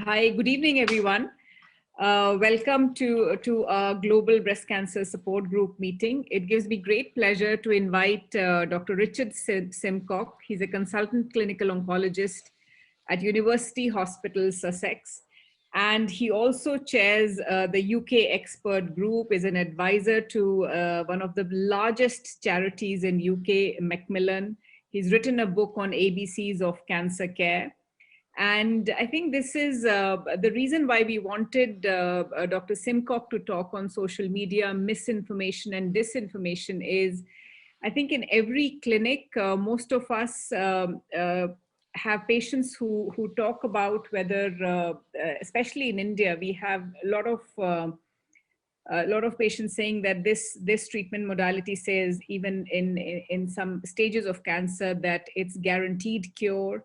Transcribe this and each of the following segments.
Hi, good evening, everyone. Welcome to our Global Breast Cancer Support Group meeting. It gives me great pleasure to invite Dr. Richard Simcock. He's a consultant clinical oncologist at University Hospital, Sussex. And he also chairs the UK expert group, is an advisor to one of the largest charities in UK, Macmillan. He's written a book on ABCs of cancer care. And I think this is the reason why we wanted Dr. Simcock to talk on social media, misinformation and disinformation is, I think in every clinic, most of us have patients who talk about whether, especially in India, we have a lot of patients saying that this treatment modality says even in some stages of cancer that it's guaranteed cure.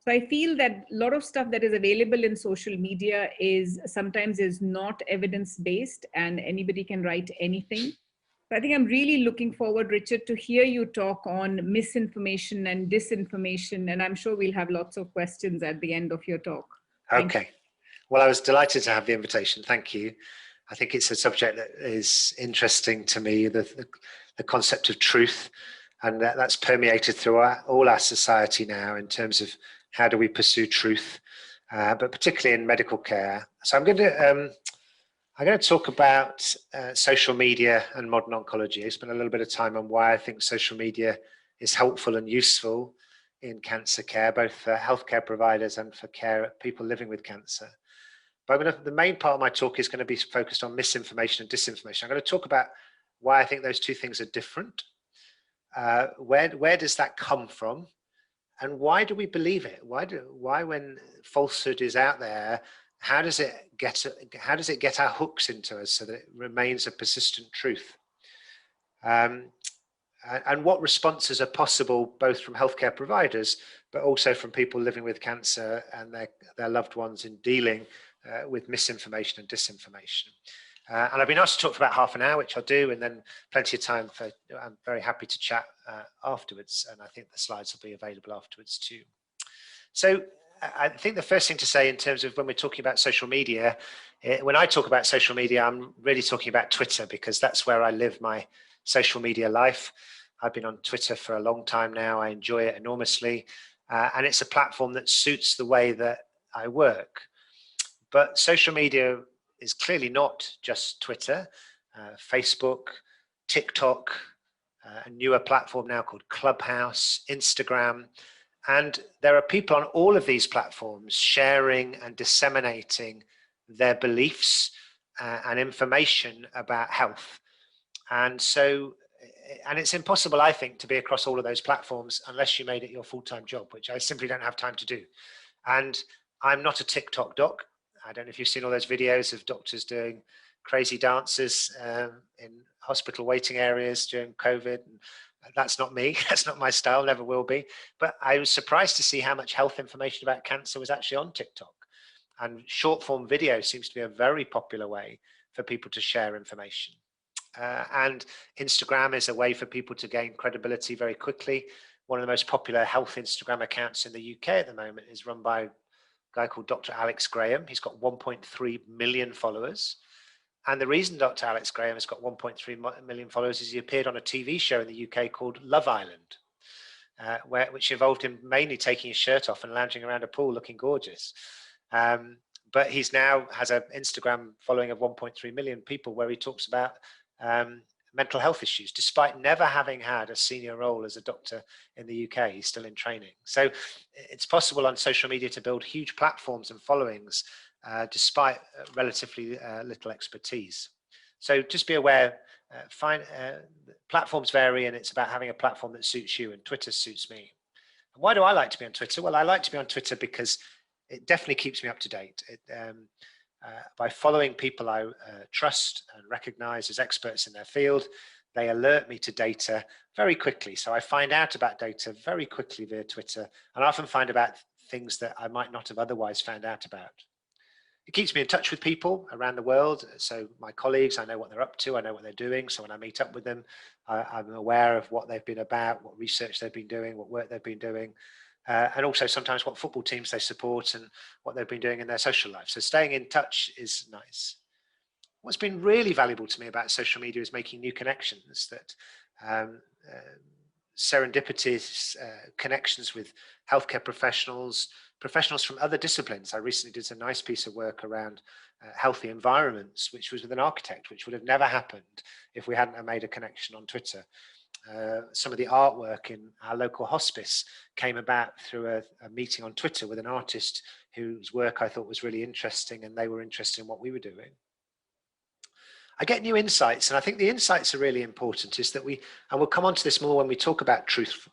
So I feel that a lot of stuff that is available in social media is sometimes is not evidence based and anybody can write anything. So I think I'm really looking forward, Richard, to hear you talk on misinformation and disinformation. And I'm sure we'll have lots of questions at the end of your talk. Okay. Well, I was delighted to have the invitation. Thank you. I think it's a subject that is interesting to me, the concept of truth, and that's permeated through all our society now in terms of how do we pursue truth, but particularly in medical care. So I'm going to talk about social media and modern oncology. I spent a little bit of time on why I think social media is helpful and useful in cancer care, both for healthcare providers and for people living with cancer. But the main part of my talk is going to be focused on misinformation and disinformation. I'm going to talk about why I think those two things are different. Where does that come from? And why do we believe it? Why when falsehood is out there, how does it get our hooks into us so that it remains a persistent truth? And what responses are possible both from healthcare providers, but also from people living with cancer and their loved ones in dealing with misinformation and disinformation. And I've been asked to talk for about half an hour, which I'll do, and then plenty of time I'm very happy to chat afterwards, and I think the slides will be available afterwards too. So I think the first thing to say in terms of when we're talking about social media, when I talk about social media, I'm really talking about Twitter because that's where I live my social media life. I've been on Twitter for a long time now. I enjoy it enormously, and it's a platform that suits the way that I work. But social media is clearly not just Twitter, Facebook, TikTok, a newer platform now called Clubhouse, Instagram. And there are people on all of these platforms sharing and disseminating their beliefs and information about health. And it's impossible, I think, to be across all of those platforms unless you made it your full-time job, which I simply don't have time to do. And I'm not a TikTok doc. I don't know if you've seen all those videos of doctors doing crazy dances in hospital waiting areas during COVID. And that's not me. That's not my style, never will be. But I was surprised to see how much health information about cancer was actually on TikTok. And short form video seems to be a very popular way for people to share information. And Instagram is a way for people to gain credibility very quickly. One of the most popular health Instagram accounts in the UK at the moment is run by guy called Dr. Alex Graham. He's got 1.3 million followers. And the reason Dr. Alex Graham has got 1.3 million followers is he appeared on a TV show in the UK called Love Island, which involved him mainly taking his shirt off and lounging around a pool looking gorgeous. But he's now has an Instagram following of 1.3 million people where he talks about mental health issues, despite never having had a senior role as a doctor in the UK. He's still in training. So it's possible on social media to build huge platforms and followings despite relatively little expertise. So just be aware, platforms vary and it's about having a platform that suits you, and Twitter suits me. And why do I like to be on Twitter? Well, I like to be on Twitter because it definitely keeps me up to date. By following people I trust and recognize as experts in their field, they alert me to data very quickly. So I find out about data very quickly via Twitter, and I often find about things that I might not have otherwise found out about. It keeps me in touch with people around the world. So my colleagues, I know what they're up to, I know what they're doing. So when I meet up with them, I'm aware of what they've been about, what research they've been doing, what work they've been doing. and also sometimes what football teams they support and what they've been doing in their social life. So staying in touch is nice. What's been really valuable to me about social media is making new connections, that serendipitous connections with healthcare professionals, professionals from other disciplines. I recently did a nice piece of work around healthy environments, which was with an architect, which would have never happened if we hadn't made a connection on Twitter. Some of the artwork in our local hospice came about through a meeting on Twitter with an artist whose work I thought was really interesting, and they were interested in what we were doing. I get new insights, and I think the insights are really important, is that and we'll come on to this more when we talk about truth,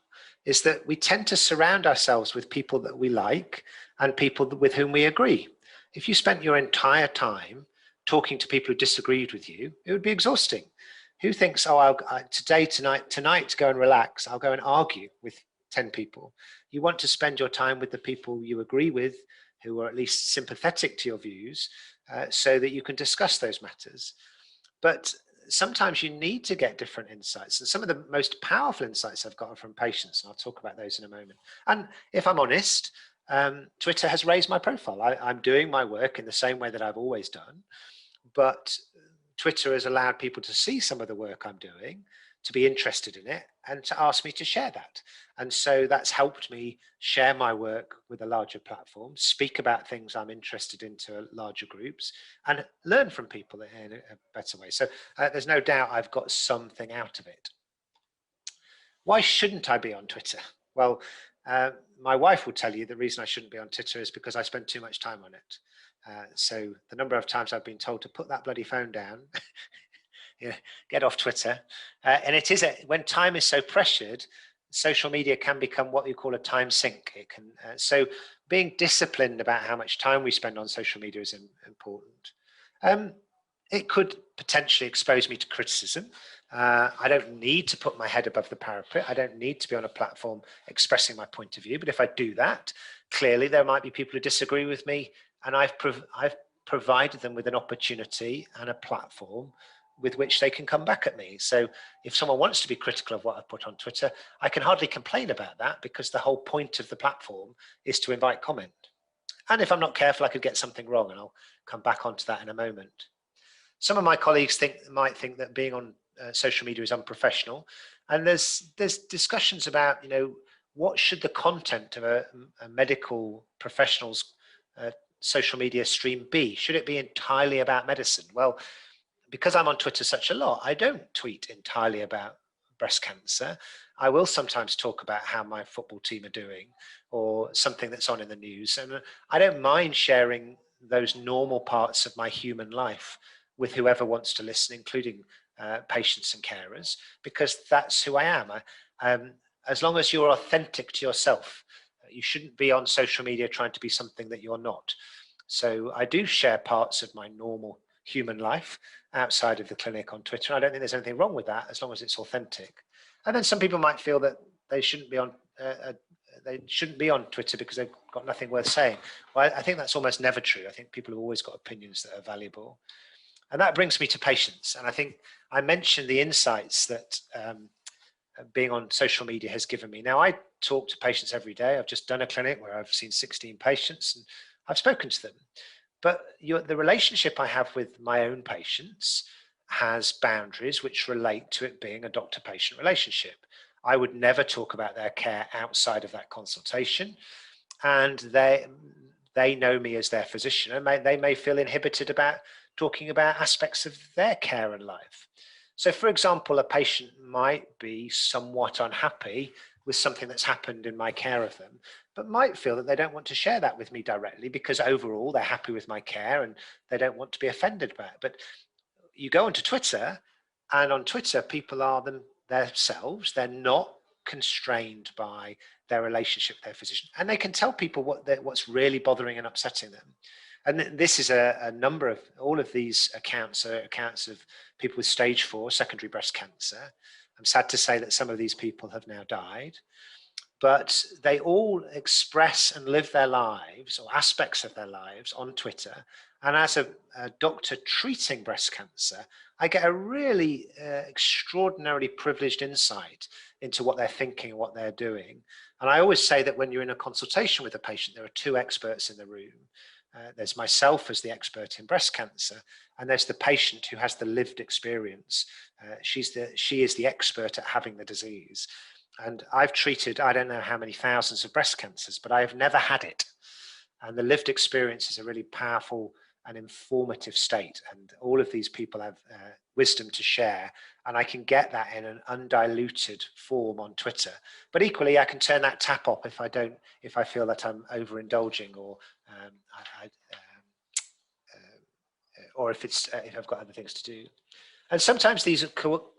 is that we tend to surround ourselves with people that we like and people with whom we agree. If you spent your entire time talking to people who disagreed with you, it would be exhausting. Who thinks, oh, tonight to go and relax, I'll go and argue with 10 people. You want to spend your time with the people you agree with, who are at least sympathetic to your views, so that you can discuss those matters. But sometimes you need to get different insights. And some of the most powerful insights I've gotten from patients, and I'll talk about those in a moment. And if I'm honest, Twitter has raised my profile. I'm doing my work in the same way that I've always done, but Twitter has allowed people to see some of the work I'm doing, to be interested in it, and to ask me to share that. And so that's helped me share my work with a larger platform, speak about things I'm interested in to larger groups, and learn from people in a better way. So there's no doubt I've got something out of it. Why shouldn't I be on Twitter? Well, my wife will tell you the reason I shouldn't be on Twitter is because I spend too much time on it. So the number of times I've been told to put that bloody phone down, get off Twitter. And it is, when time is so pressured, social media can become what you call a time sink. It can, so being disciplined about how much time we spend on social media is important. It could potentially expose me to criticism. I don't need to put my head above the parapet. I don't need to be on a platform expressing my point of view. But if I do that, clearly there might be people who disagree with me, and I've provided them with an opportunity and a platform with which they can come back at me. So if someone wants to be critical of what I've put on Twitter, I can hardly complain about that, because the whole point of the platform is to invite comment. And if I'm not careful, I could get something wrong, and I'll come back onto that in a moment. Some of my colleagues might think that being on social media is unprofessional, and there's discussions about, what should the content of a medical professional's social media stream be? Should it be entirely about medicine? Well, because I'm on Twitter such a lot, I don't tweet entirely about breast cancer. I will sometimes talk about how my football team are doing, or something that's on in the news, and I don't mind sharing those normal parts of my human life with whoever wants to listen, including patients and carers, because that's who I am. As long as you're authentic to yourself, you shouldn't be on social media trying to be something that you're not. So I do share parts of my normal human life outside of the clinic on Twitter. I don't think there's anything wrong with that, as long as it's authentic. And then some people might feel that they shouldn't be on Twitter because they've got nothing worth saying. Well, I think that's almost never true. I think people have always got opinions that are valuable. And that brings me to patients. And I think I mentioned the insights that being on social media has given me. Now, I talk to patients every day. I've just done a clinic where I've seen 16 patients, and I've spoken to them. But the relationship I have with my own patients has boundaries which relate to it being a doctor-patient relationship. I would never talk about their care outside of that consultation. And they know me as their physician, and they may feel inhibited about talking about aspects of their care and life. So, for example, a patient might be somewhat unhappy with something that's happened in my care of them, but might feel that they don't want to share that with me directly, because overall they're happy with my care and they don't want to be offended by it. But you go onto Twitter, and on Twitter, people are themselves. They're not constrained by their relationship with their physician, and they can tell people what's really bothering and upsetting them. And this is a number of, all of these accounts are accounts of people with stage 4 secondary breast cancer. I'm sad to say that some of these people have now died. but they all express and live their lives, or aspects of their lives, on Twitter. And as a doctor treating breast cancer, I get a really extraordinarily privileged insight into what they're thinking and what they're doing. And I always say that when you're in a consultation with a patient, there are two experts in the room. There's myself as the expert in breast cancer, and there's the patient who has the lived experience. She is the expert at having the disease. And I've treated, I don't know how many thousands of breast cancers, but I've never had it. And the lived experience is a really powerful and informative state. And all of these people have wisdom to share. And I can get that in an undiluted form on Twitter. But equally, I can turn that tap off if I feel that I'm overindulging, or if I've got other things to do. And sometimes these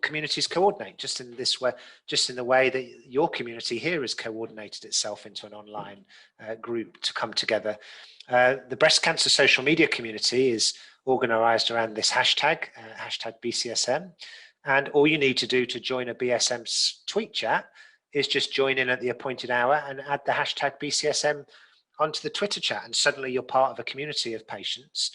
communities coordinate just in this way, just in the way that your community here has coordinated itself into an online group to come together. The breast cancer social media community is organized around this hashtag, hashtag BCSM. And all you need to do to join a BSM tweet chat is just join in at the appointed hour and add the hashtag BCSM onto the Twitter chat. And suddenly you're part of a community of patients,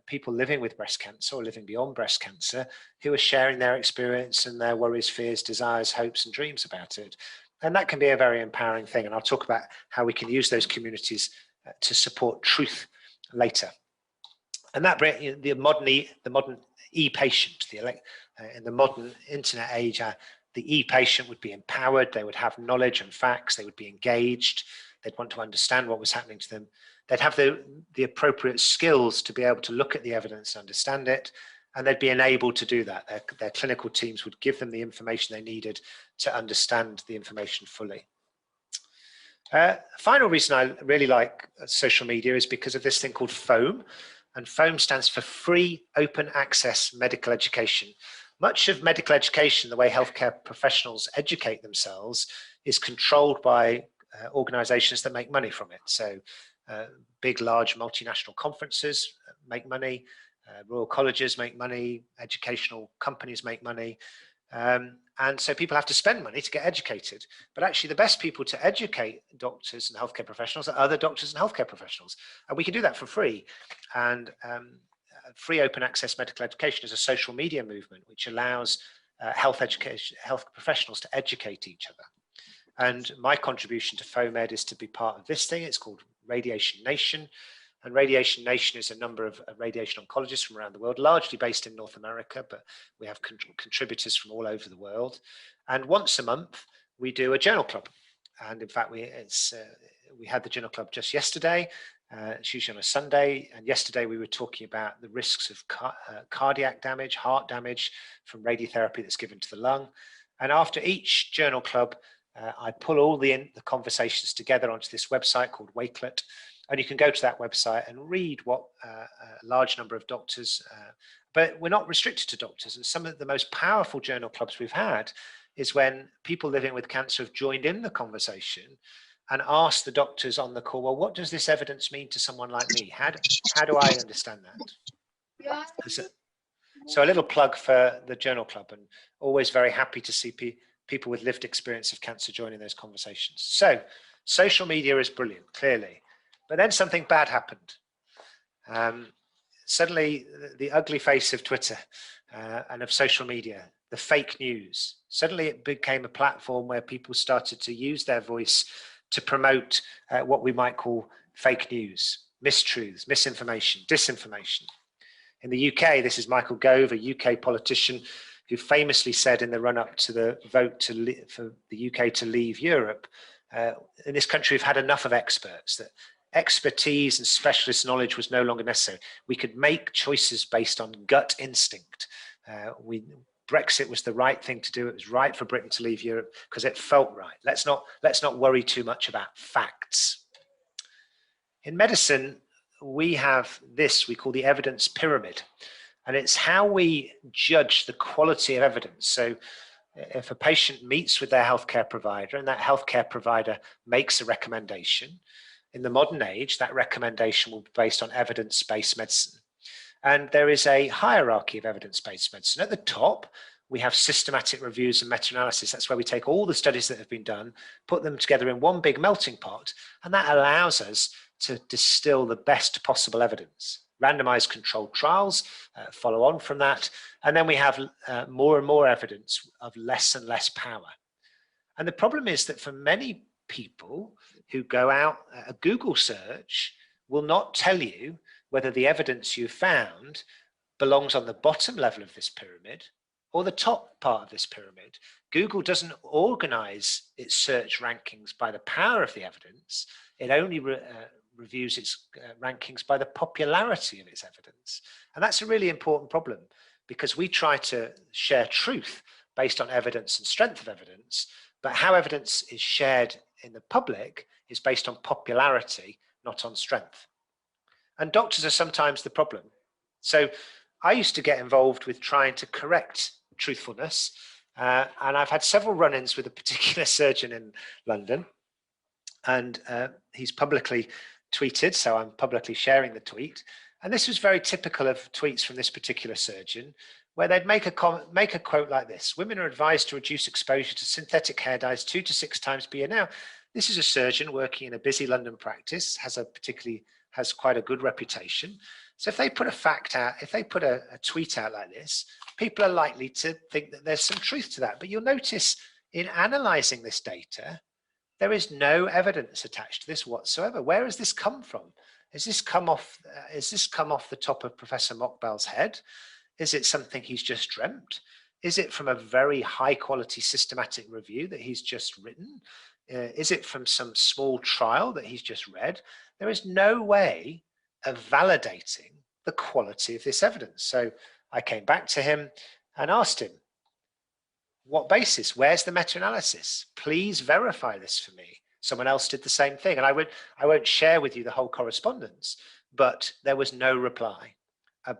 people living with breast cancer or living beyond breast cancer, who are sharing their experience and their worries, fears, desires, hopes, and dreams about it. And that can be a very empowering thing. And I'll talk about how we can use those communities to support truth later. And that the modern e-patient, in the modern internet age, the e-patient would be empowered. They would have knowledge and facts. They would be engaged. They'd want to understand what was happening to them. They'd have the appropriate skills to be able to look at the evidence and understand it, and they'd be enabled to do that. Their clinical teams would give them the information they needed to understand the information fully. Final reason I really like social media is because of this thing called FOAM, and FOAM stands for Free Open Access Medical Education. Much of medical education, the way healthcare professionals educate themselves, is controlled by organizations that make money from it. So big, large multinational conferences make money, royal colleges make money, educational companies make money. And so people have to spend money to get educated. But actually the best people to educate doctors and healthcare professionals are other doctors and healthcare professionals. And we can do that for free. And Free Open Access Medical Education is a social media movement which allows health professionals to educate each other. And my contribution to FOAMED is to be part of this thing. It's called Radiation Nation. And Radiation Nation is a number of radiation oncologists from around the world, largely based in North America, but we have contributors from all over the world. And once a month, we do a journal club. And in fact, we had the journal club just yesterday. It's usually on a Sunday. And yesterday we were talking about the risks of cardiac damage, heart damage from radiotherapy that's given to the lung. And after each journal club, I pull all the conversations together onto this website called Wakelet. And you can go to that website and read what a large number of doctors, but we're not restricted to doctors. And some of the most powerful journal clubs we've had is when people living with cancer have joined in the conversation and asked the doctors on the call, well, what does this evidence mean to someone like me? How do I understand that? So a little plug for the journal club, and always very happy to see people with lived experience of cancer joining those conversations. So social media is brilliant, clearly. But then something bad happened. Suddenly, the ugly face of Twitter and of social media, the fake news, suddenly it became a platform where people started to use their voice to promote what we might call fake news, mistruths, misinformation, disinformation. In the UK, this is Michael Gove, a UK politician who famously said in the run-up to the vote for the UK to leave Europe, in this country we've had enough of experts, that expertise and specialist knowledge was no longer necessary. We could make choices based on gut instinct. Brexit was the right thing to do. It was right for Britain to leave Europe because it felt right. Let's not worry too much about facts. In medicine, we have this we call the evidence pyramid, and it's how we judge the quality of evidence. So if a patient meets with their healthcare provider and that healthcare provider makes a recommendation, in the modern age, that recommendation will be based on evidence-based medicine. And there is a hierarchy of evidence-based medicine. At the top, we have systematic reviews and meta-analysis. That's where we take all the studies that have been done, put them together in one big melting pot, and that allows us to distill the best possible evidence. Randomized controlled trials follow on from that, and then we have more and more evidence of less and less power. And the problem is that for many people who go out, a Google search will not tell you whether the evidence you found belongs on the bottom level of this pyramid or the top part of this pyramid. Google doesn't organize its search rankings by the power of the evidence. It only reviews its rankings by the popularity of its evidence. And that's a really important problem, because we try to share truth based on evidence and strength of evidence, but how evidence is shared in the public is based on popularity, not on strength. And doctors are sometimes the problem. So I used to get involved with trying to correct truthfulness, and I've had several run-ins with a particular surgeon in London, and he's publicly tweeted, so I'm publicly sharing the tweet. And this was very typical of tweets from this particular surgeon, where they'd make a quote like this: women are advised to reduce exposure to synthetic hair dyes 2 to 6 times per year. Now, this is a surgeon working in a busy London practice, has quite a good reputation. So if they put a fact out, if they put a tweet out like this, people are likely to think that there's some truth to that. But you'll notice in analyzing this data, there is no evidence attached to this whatsoever. Where has this come from? Has this come off the top of Professor Mokbel's head? Is it something he's just dreamt? Is it from a very high quality systematic review that he's just written? Is it from some small trial that he's just read? There is no way of validating the quality of this evidence. So I came back to him and asked him, what basis? Where's the meta-analysis? Please verify this for me. Someone else did the same thing. And I won't share with you the whole correspondence, but there was no reply.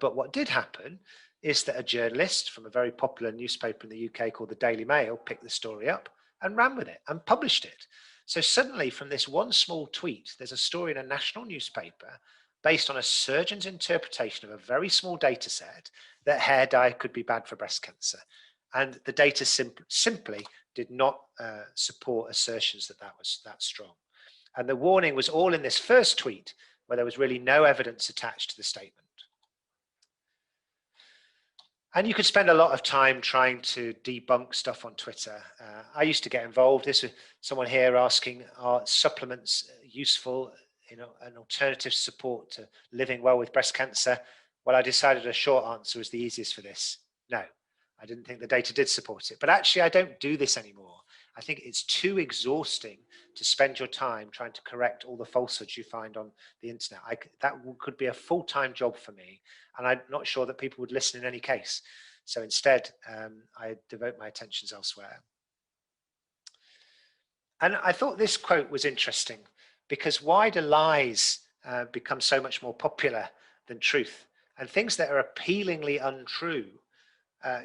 But what did happen is that a journalist from a very popular newspaper in the UK called the Daily Mail picked the story up and ran with it and published it. So suddenly, from this one small tweet, there's a story in a national newspaper based on a surgeon's interpretation of a very small data set that hair dye could be bad for breast cancer. And the data simply did not support assertions that was that strong. And the warning was all in this first tweet, where there was really no evidence attached to the statement. And you could spend a lot of time trying to debunk stuff on Twitter. I used to get involved. This was someone here asking, are supplements useful, an alternative support to living well with breast cancer? Well, I decided a short answer was the easiest for this. No, I didn't think the data did support it. But actually, I don't do this anymore. I think it's too exhausting to spend your time trying to correct all the falsehoods you find on the internet. That could be a full-time job for me, and I'm not sure that people would listen in any case. So instead, I devote my attentions elsewhere. And I thought this quote was interesting, because why do lies become so much more popular than truth? And things that are appealingly untrue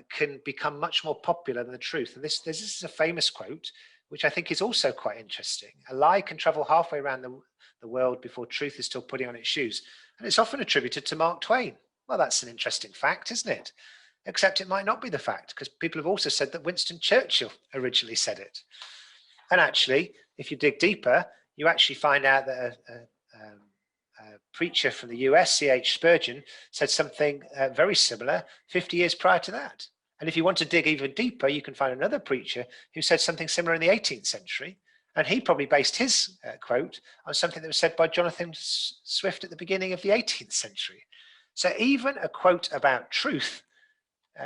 can become much more popular than the truth. And this is a famous quote, which I think is also quite interesting. A lie can travel halfway around the world before truth is still putting on its shoes. And it's often attributed to Mark Twain. Well, that's an interesting fact, isn't it? Except it might not be the fact, because people have also said that Winston Churchill originally said it. And actually, if you dig deeper, you actually find out that a preacher from the US, C.H. Spurgeon, said something very similar 50 years prior to that. And if you want to dig even deeper, you can find another preacher who said something similar in the 18th century. And he probably based his quote on something that was said by Jonathan Swift at the beginning of the 18th century. So even a quote about truth,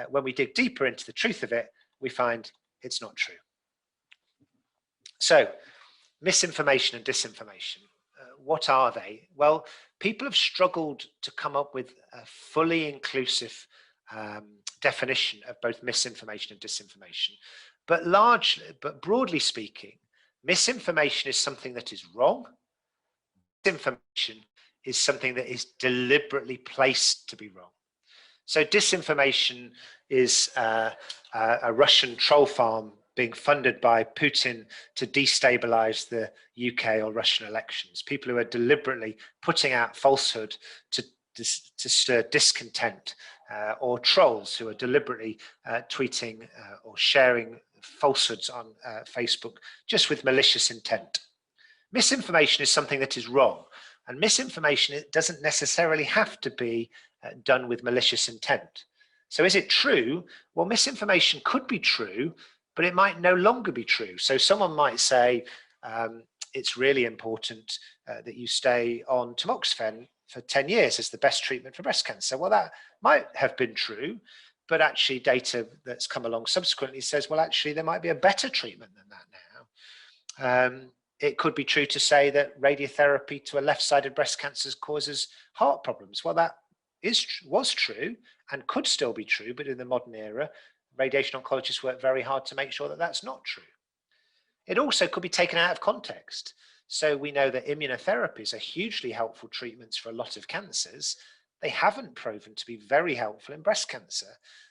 when we dig deeper into the truth of it, we find it's not true. So misinformation and disinformation. What are they? Well, people have struggled to come up with a fully inclusive definition of both misinformation and disinformation. But broadly speaking, misinformation is something that is wrong. Disinformation is something that is deliberately placed to be wrong. So disinformation is a Russian troll farm being funded by Putin to destabilize the UK or Russian elections. People who are deliberately putting out falsehood to stir discontent, or trolls who are deliberately tweeting or sharing falsehoods on Facebook just with malicious intent. Misinformation is something that is wrong, and misinformation, it doesn't necessarily have to be done with malicious intent. So is it true? Well, misinformation could be true, but it might no longer be true. So someone might say, it's really important that you stay on tamoxifen for 10 years as the best treatment for breast cancer. Well, that might have been true, but actually data that's come along subsequently says, well, actually there might be a better treatment than that now. It could be true to say that radiotherapy to a left-sided breast cancer causes heart problems. Well, that was true and could still be true, but in the modern era, radiation oncologists work very hard to make sure that that's not true. It also could be taken out of context. So we know that immunotherapies are hugely helpful treatments for a lot of cancers. They haven't proven to be very helpful in breast cancer.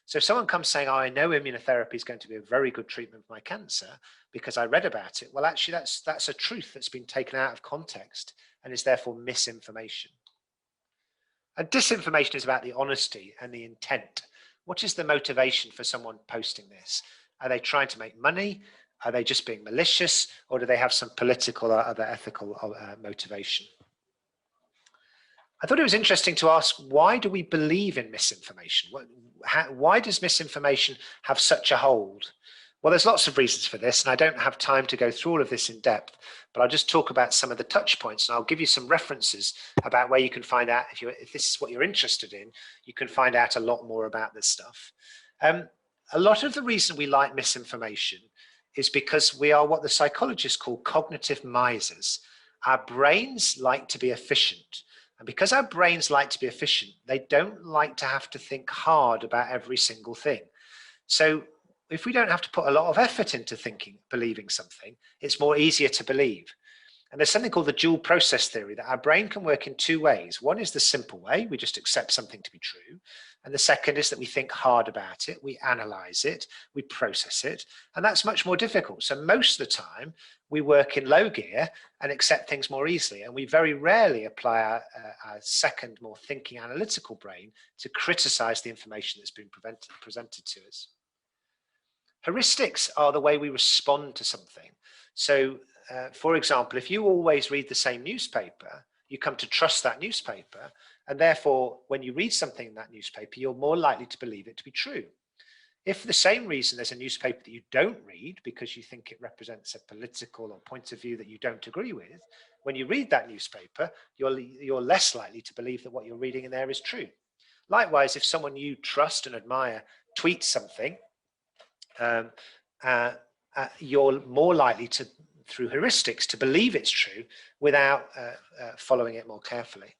So if someone comes saying, oh, I know immunotherapy is going to be a very good treatment for my cancer because I read about it, well, actually that's a truth that's been taken out of context and is therefore misinformation. And disinformation is about the honesty and the intent. What is the motivation for someone posting this? Are they trying to make money? Are they just being malicious, or do they have some political or other ethical motivation? I thought it was interesting to ask, why do we believe in misinformation? Why does misinformation have such a hold? Well, there's lots of reasons for this, and I don't have time to go through all of this in depth, but I'll just talk about some of the touch points, and I'll give you some references about where you can find out, if this is what you're interested in, you can find out a lot more about this stuff. A lot of the reason we like misinformation is because we are what the psychologists call cognitive misers. Our brains like to be efficient. And because our brains like to be efficient, they don't like to have to think hard about every single thing. So if we don't have to put a lot of effort into believing something, it's more easier to believe. And there's something called the dual process theory, that our brain can work in two ways. One is the simple way, we just accept something to be true. And the second is that we think hard about it, we analyze it, we process it, and that's much more difficult. So most of the time, we work in low gear and accept things more easily. And we very rarely apply our second, more thinking, analytical brain to criticize the information that's been presented to us. Heuristics are the way we respond to something. So, for example, if you always read the same newspaper, you come to trust that newspaper, and therefore, when you read something in that newspaper, you're more likely to believe it to be true. If for the same reason there's a newspaper that you don't read because you think it represents a political or point of view that you don't agree with, when you read that newspaper, you're less likely to believe that what you're reading in there is true. Likewise, if someone you trust and admire tweets something, you're more likely to, through heuristics, to believe it's true without following it more carefully.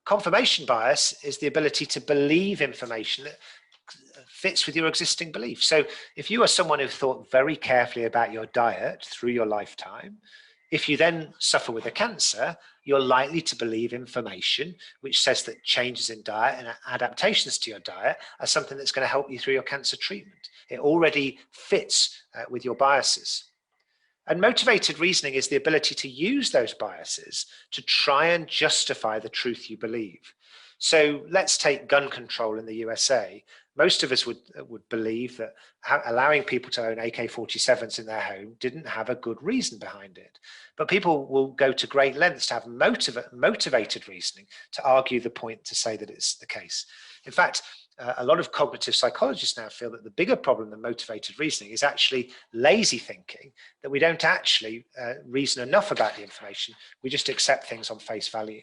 Confirmation bias is the ability to believe information that fits with your existing beliefs. So if you are someone who thought very carefully about your diet through your lifetime, if you then suffer with a cancer, you're likely to believe information which says that changes in diet and adaptations to your diet are something that's going to help you through your cancer treatment. It already fits with your biases. And motivated reasoning is the ability to use those biases to try and justify the truth you believe. So let's take gun control in the USA. Most of us would believe that allowing people to own AK-47s in their home didn't have a good reason behind it. But people will go to great lengths to have motivated reasoning to argue the point to say that it's the case. In fact, a lot of cognitive psychologists now feel that the bigger problem than motivated reasoning is actually lazy thinking, that we don't actually reason enough about the information, we just accept things on face value.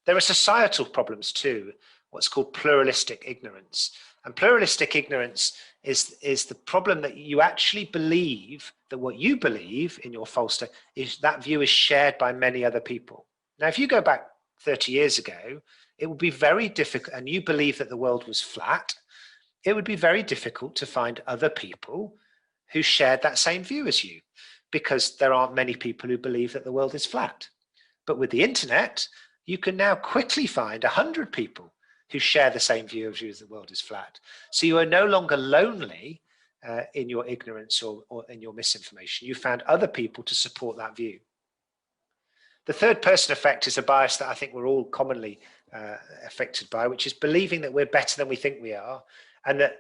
There are societal problems too, what's called pluralistic ignorance. And pluralistic ignorance is the problem that you actually believe that what you believe in your false state is that view is shared by many other people. Now, if you go back 30 years ago, it would be very difficult, and you believe that the world was flat, it would be very difficult to find other people who shared that same view as you, because there aren't many people who believe that the world is flat. But with the internet, you can now quickly find 100 people who share the same view as you as the world is flat. So you are no longer lonely in your ignorance or in your misinformation. You found other people to support that view. The third person effect is a bias that I think we're all commonly affected by, which is believing that we're better than we think we are, and that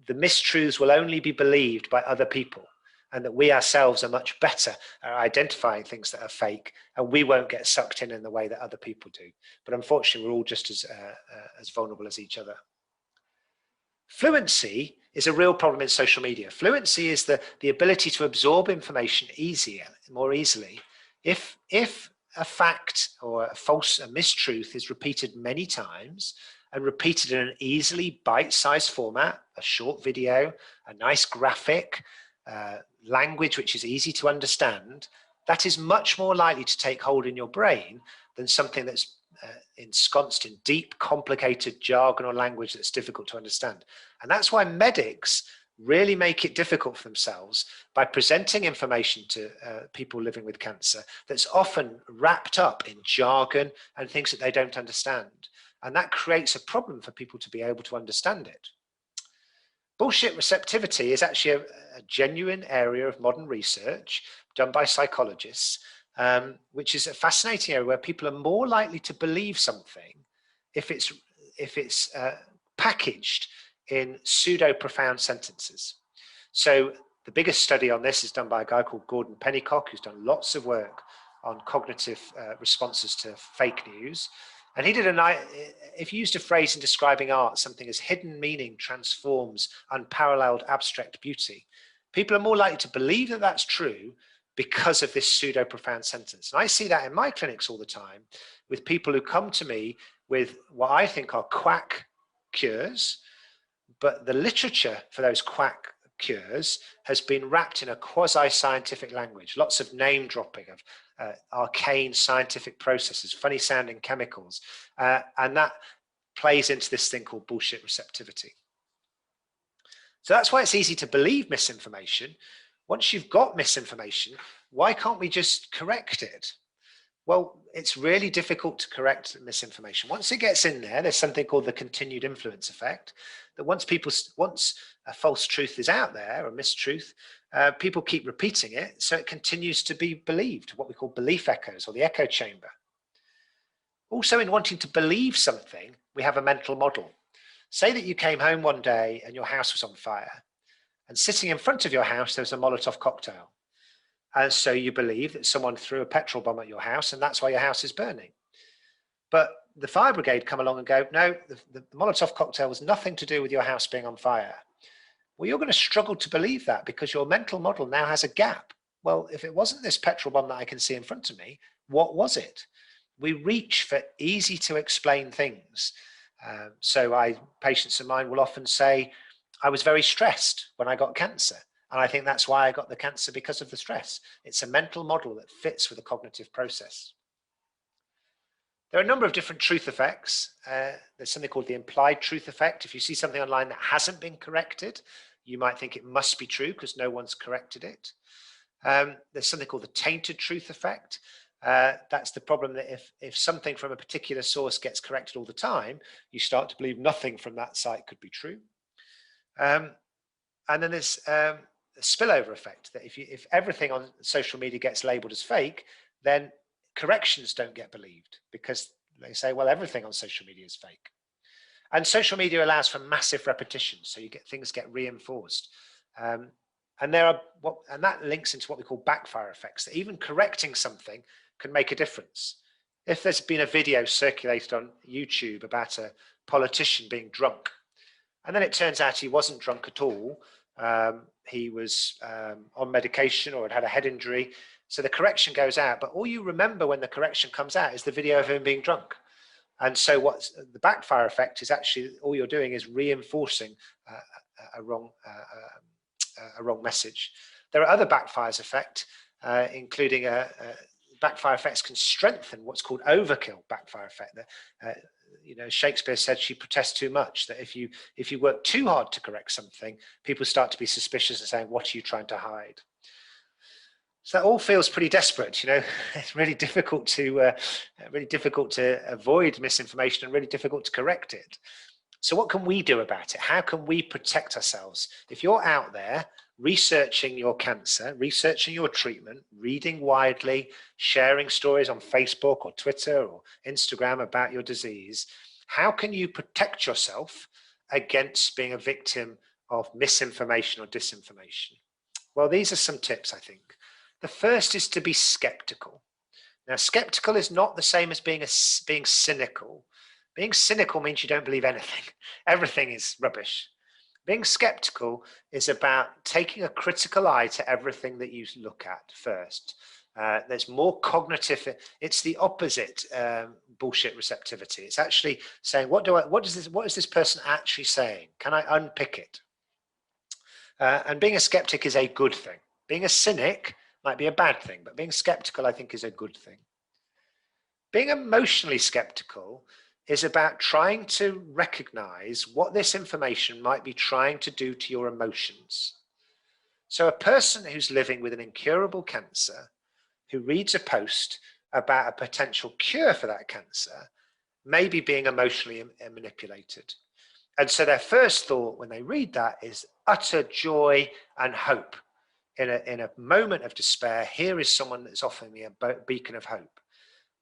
the mistruths will only be believed by other people, and that we ourselves are much better at identifying things that are fake, and we won't get sucked in the way that other people do. But unfortunately, we're all just as vulnerable as each other. Fluency is a real problem in social media. Fluency is the ability to absorb information more easily. If a fact or a mistruth is repeated many times and repeated in an easily bite-sized format, a short video, a nice graphic, language which is easy to understand, that is much more likely to take hold in your brain than something that's ensconced in deep, complicated jargon or language that's difficult to understand. And that's why medics really make it difficult for themselves by presenting information to people living with cancer that's often wrapped up in jargon and things that they don't understand. And that creates a problem for people to be able to understand it. Bullshit receptivity is actually a genuine area of modern research done by psychologists, which is a fascinating area where people are more likely to believe something if it's packaged in pseudo-profound sentences. So the biggest study on this is done by a guy called Gordon Pennycock, who's done lots of work on cognitive responses to fake news. And he did if you used a phrase in describing art, something as hidden meaning transforms unparalleled abstract beauty, people are more likely to believe that that's true because of this pseudo-profound sentence. And I see that in my clinics all the time with people who come to me with what I think are quack cures, but the literature for those quack cures has been wrapped in a quasi-scientific language, lots of name dropping of arcane scientific processes, funny sounding chemicals, and that plays into this thing called bullshit receptivity. So that's why it's easy to believe misinformation. Once you've got misinformation, why can't we just correct it? Well, it's really difficult to correct misinformation. Once it gets in there, there's something called the continued influence effect, that once a false truth is out there, a mistruth, people keep repeating it, so it continues to be believed, what we call belief echoes or the echo chamber. Also, in wanting to believe something, we have a mental model. Say that you came home one day and your house was on fire, and sitting in front of your house, there was a Molotov cocktail. And so you believe that someone threw a petrol bomb at your house and that's why your house is burning. But the fire brigade come along and go, no, the Molotov cocktail was nothing to do with your house being on fire. Well, you're going to struggle to believe that because your mental model now has a gap. Well, if it wasn't this petrol bomb that I can see in front of me, what was it? We reach for easy to explain things. So patients of mine will often say, I was very stressed when I got cancer. And I think that's why I got the cancer, because of the stress. It's a mental model that fits with a cognitive process. There are a number of different truth effects. There's something called the implied truth effect. If you see something online that hasn't been corrected, you might think it must be true because no one's corrected it. There's something called the tainted truth effect. That's the problem that if something from a particular source gets corrected all the time, you start to believe nothing from that site could be true. And then there's a spillover effect, that if everything on social media gets labeled as fake, then corrections don't get believed because they say, well, everything on social media is fake. And social media allows for massive repetition, so things get reinforced. And that links into what we call backfire effects, that even correcting something can make a difference. If there's been a video circulated on YouTube about a politician being drunk, and then it turns out he wasn't drunk at all, he was on medication or had a head injury, so the correction goes out, but all you remember when the correction comes out is the video of him being drunk. And so what's the backfire effect is actually all you're doing is reinforcing a wrong message. There are other backfires effect, including backfire effects can strengthen what's called overkill backfire effect. Shakespeare said she protests too much, that if you work too hard to correct something, people start to be suspicious and saying, what are you trying to hide? So that all feels pretty desperate, It's really difficult to avoid misinformation and really difficult to correct it. So what can we do about it? How can we protect ourselves? If you're out there researching your cancer, researching your treatment, reading widely, sharing stories on Facebook or Twitter or Instagram about your disease, how can you protect yourself against being a victim of misinformation or disinformation? Well, these are some tips, I think. The first is to be skeptical. Now, skeptical is not the same as being cynical. Being cynical means you don't believe anything. Everything is rubbish. Being skeptical is about taking a critical eye to everything that you look at first. There's more cognitive, it's the opposite bullshit receptivity. It's actually saying, what is this person actually saying? Can I unpick it? And being a skeptic is a good thing. Being a cynic might be a bad thing, but being skeptical, I think, is a good thing. Being emotionally skeptical is about trying to recognize what this information might be trying to do to your emotions. So a person who's living with an incurable cancer, who reads a post about a potential cure for that cancer, may be being emotionally manipulated. And so their first thought when they read that is utter joy and hope. In a moment of despair, here is someone that's offering me a beacon of hope.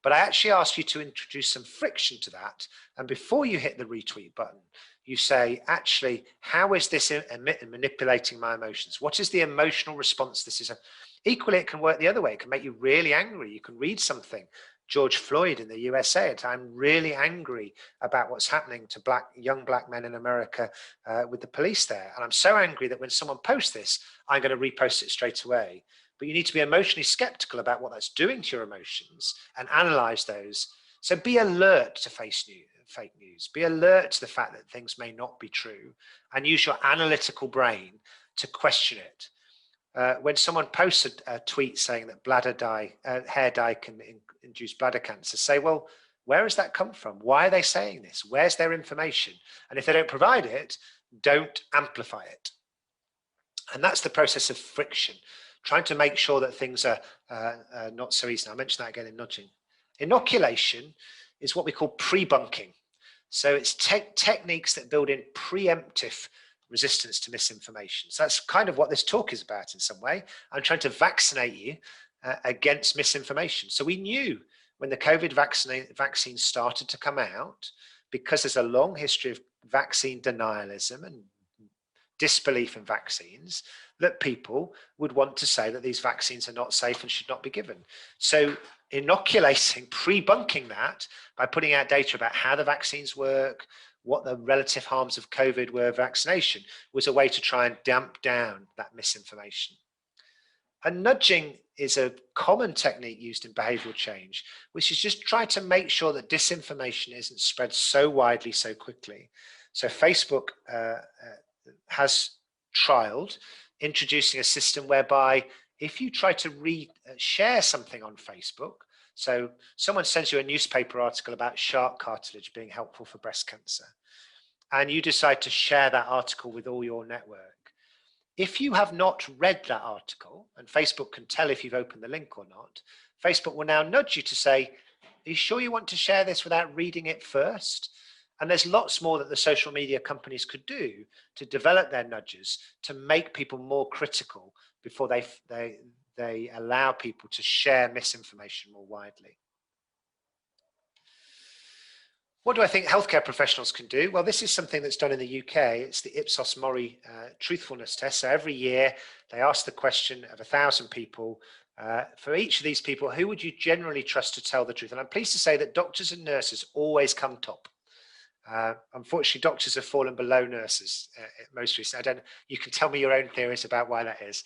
But I actually ask you to introduce some friction to that. And before you hit the retweet button, you say, actually, how is this manipulating my emotions? What is the emotional response this is? Equally, it can work the other way. It can make you really angry. You can read something, George Floyd in the USA, I'm really angry about what's happening to young black men in America with the police there. And I'm so angry that when someone posts this, I'm going to repost it straight away. But you need to be emotionally skeptical about what that's doing to your emotions and analyze those. So be alert to fake news. Be alert to the fact that things may not be true and use your analytical brain to question it. When someone posts a tweet saying that hair dye can induce bladder cancer, say, well, where has that come from? Why are they saying this? Where's their information? And if they don't provide it, don't amplify it. And that's the process of friction, trying to make sure that things are not so easy. I mentioned that again in nudging. Inoculation is what we call pre-bunking. So it's techniques that build in preemptive resistance to misinformation. So that's kind of what this talk is about in some way. I'm trying to vaccinate you against misinformation. So we knew when the COVID vaccine started to come out, because there's a long history of vaccine denialism and disbelief in vaccines, that people would want to say that these vaccines are not safe and should not be given. So inoculating, pre-bunking that by putting out data about how the vaccines work, what the relative harms of COVID were, vaccination, was a way to try and damp down that misinformation. And nudging is a common technique used in behavioral change, which is just try to make sure that disinformation isn't spread so widely so quickly. So Facebook has trialed introducing a system whereby if you try to share something on Facebook, so someone sends you a newspaper article about shark cartilage being helpful for breast cancer, and you decide to share that article with all your network. If you have not read that article, and Facebook can tell if you've opened the link or not, Facebook will now nudge you to say, are you sure you want to share this without reading it first? And there's lots more that the social media companies could do to develop their nudges to make people more critical before they allow people to share misinformation more widely. What do I think healthcare professionals can do? Well, this is something that's done in the UK. It's the Ipsos Mori truthfulness test. So every year they ask the question of 1,000 people. For each of these people, who would you generally trust to tell the truth? And I'm pleased to say that doctors and nurses always come top. Unfortunately, doctors have fallen below nurses most recently. You can tell me your own theories about why that is.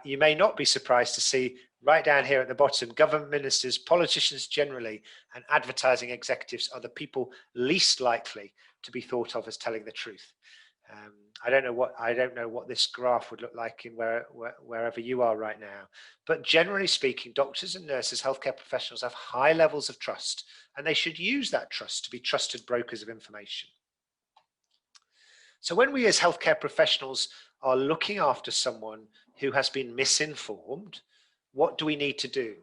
You may not be surprised to see right down here at the bottom, government ministers, politicians generally, and advertising executives are the people least likely to be thought of as telling the truth. I don't know what this graph would look like in wherever you are right now, but generally speaking, doctors and nurses, healthcare professionals have high levels of trust, and they should use that trust to be trusted brokers of information. So when we as healthcare professionals are looking after someone who has been misinformed, what do we need to do?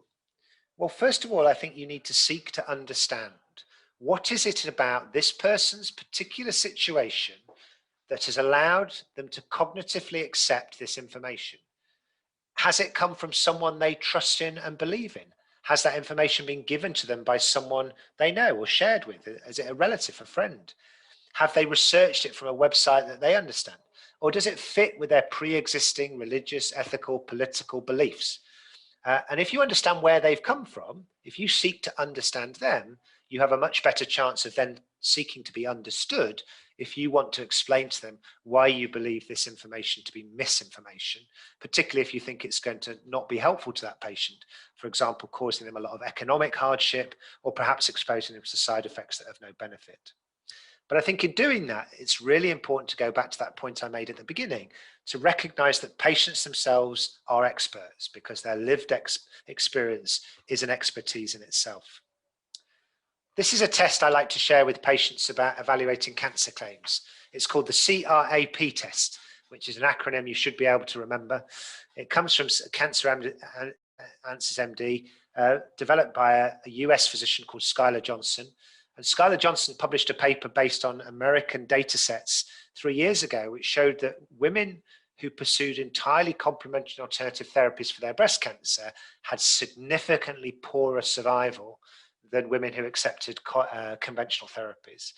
Well, first of all, I think you need to seek to understand what is it about this person's particular situation that has allowed them to cognitively accept this information? Has it come from someone they trust in and believe in? Has that information been given to them by someone they know or shared with? Is it a relative, a friend? Have they researched it from a website that they understand? Or does it fit with their pre-existing religious, ethical, political beliefs? And if you understand where they've come from, if you seek to understand them, you have a much better chance of then seeking to be understood if you want to explain to them why you believe this information to be misinformation, particularly if you think it's going to not be helpful to that patient, for example, causing them a lot of economic hardship or perhaps exposing them to side effects that have no benefit. But I think in doing that, it's really important to go back to that point I made at the beginning, to recognize that patients themselves are experts because their lived experience is an expertise in itself. This is a test I like to share with patients about evaluating cancer claims. It's called the CRAP test, which is an acronym you should be able to remember. It comes from Cancer Answers MD, developed by a US physician called Skylar Johnson. And Skylar Johnson published a paper based on American data sets 3 years ago, which showed that women who pursued entirely complementary alternative therapies for their breast cancer had significantly poorer survival than women who accepted conventional therapies.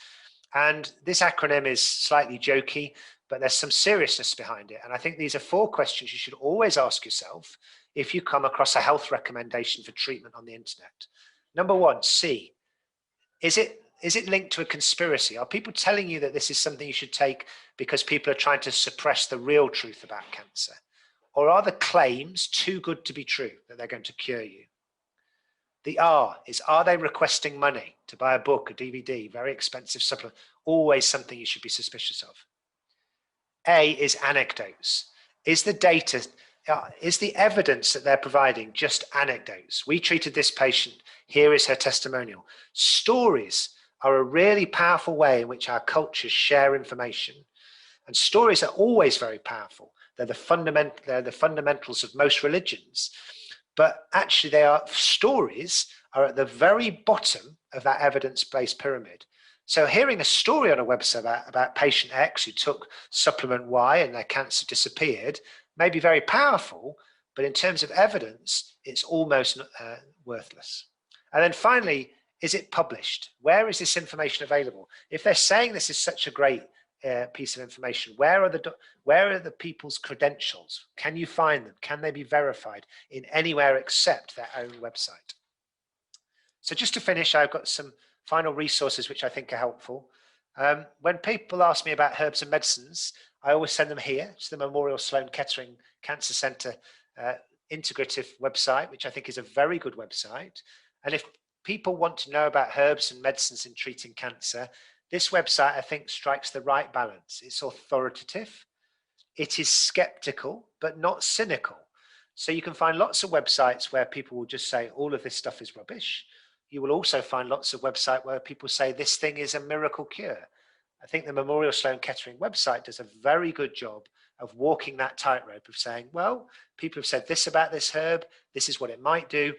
And this acronym is slightly jokey, but there's some seriousness behind it. And I think these are 4 questions you should always ask yourself if you come across a health recommendation for treatment on the internet. Number 1, C. Is it linked to a conspiracy? Are people telling you that this is something you should take because people are trying to suppress the real truth about cancer? Or are the claims too good to be true that they're going to cure you? The R is, are they requesting money to buy a book, a DVD, very expensive supplement? Always something you should be suspicious of. A is anecdotes. Is the data, is the evidence that they're providing just anecdotes? We treated this patient, here is her testimonial. Stories are a really powerful way in which our cultures share information. And stories are always very powerful. They're the fundamentals of most religions. But actually stories are at the very bottom of that evidence-based pyramid. So hearing a story on a website about patient X who took supplement Y and their cancer disappeared may be very powerful, but in terms of evidence, it's almost worthless. And then finally, is it published? Where is this information available? If they're saying this is such a great piece of information, where are the people's credentials? Can you find them? Can they be verified in anywhere except their own website? So just to finish, I've got some final resources which I think are helpful. When people ask me about herbs and medicines, I always send them here to the Memorial Sloan Kettering Cancer Center integrative website, which I think is a very good website. And if people want to know about herbs and medicines in treating cancer, this website, I think, strikes the right balance. It's authoritative, it is skeptical, but not cynical. So you can find lots of websites where people will just say all of this stuff is rubbish. You will also find lots of websites where people say this thing is a miracle cure. I think the Memorial Sloan Kettering website does a very good job of walking that tightrope of saying, well, people have said this about this herb, this is what it might do,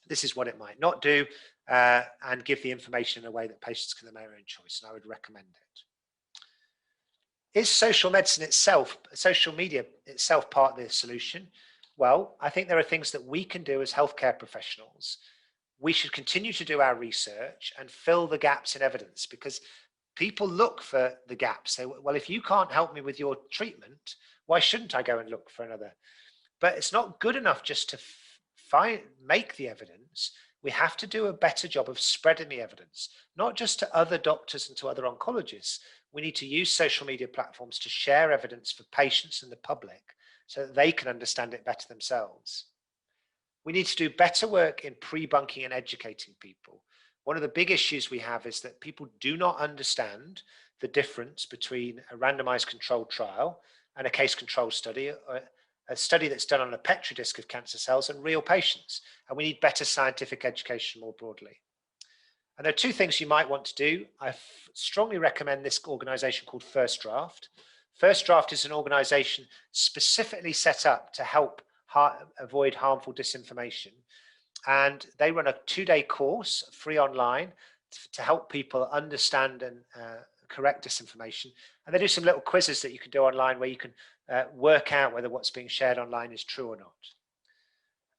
this is what it might not do, and give the information in a way that patients can make their own choice, and I would recommend it. Is social medicine itself, social media itself, part of the solution? Well, I think there are things that we can do as healthcare professionals. We should continue to do our research and fill the gaps in evidence, because people look for the gaps. They, well, if you can't help me with your treatment, why shouldn't I go and look for another? But it's not good enough just to make the evidence. We have to do a better job of spreading the evidence, not just to other doctors and to other oncologists. We need to use social media platforms to share evidence for patients and the public so that they can understand it better themselves. We need to do better work in pre-bunking and educating people. One of the big issues we have is that people do not understand the difference between a randomized controlled trial and a case control study, or a study that's done on a Petri disk of cancer cells and real patients. And we need better scientific education more broadly. And there are 2 things you might want to do. I strongly recommend this organization called First Draft. First Draft is an organization specifically set up to help avoid harmful disinformation. And they run a 2-day course, free online, to help people understand and correct disinformation. And they do some little quizzes that you can do online where you can work out whether what's being shared online is true or not.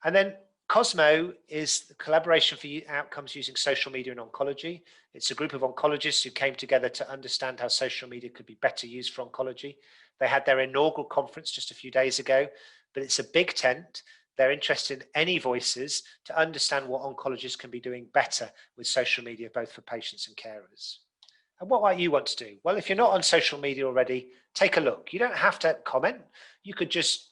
And then Cosmo is the collaboration for outcomes using social media in oncology. It's a group of oncologists who came together to understand how social media could be better used for oncology. They had their inaugural conference just a few days ago, but it's a big tent. They're interested in any voices to understand what oncologists can be doing better with social media, both for patients and carers. And what might you want to do? Well, if you're not on social media already, take a look. You don't have to comment. You could just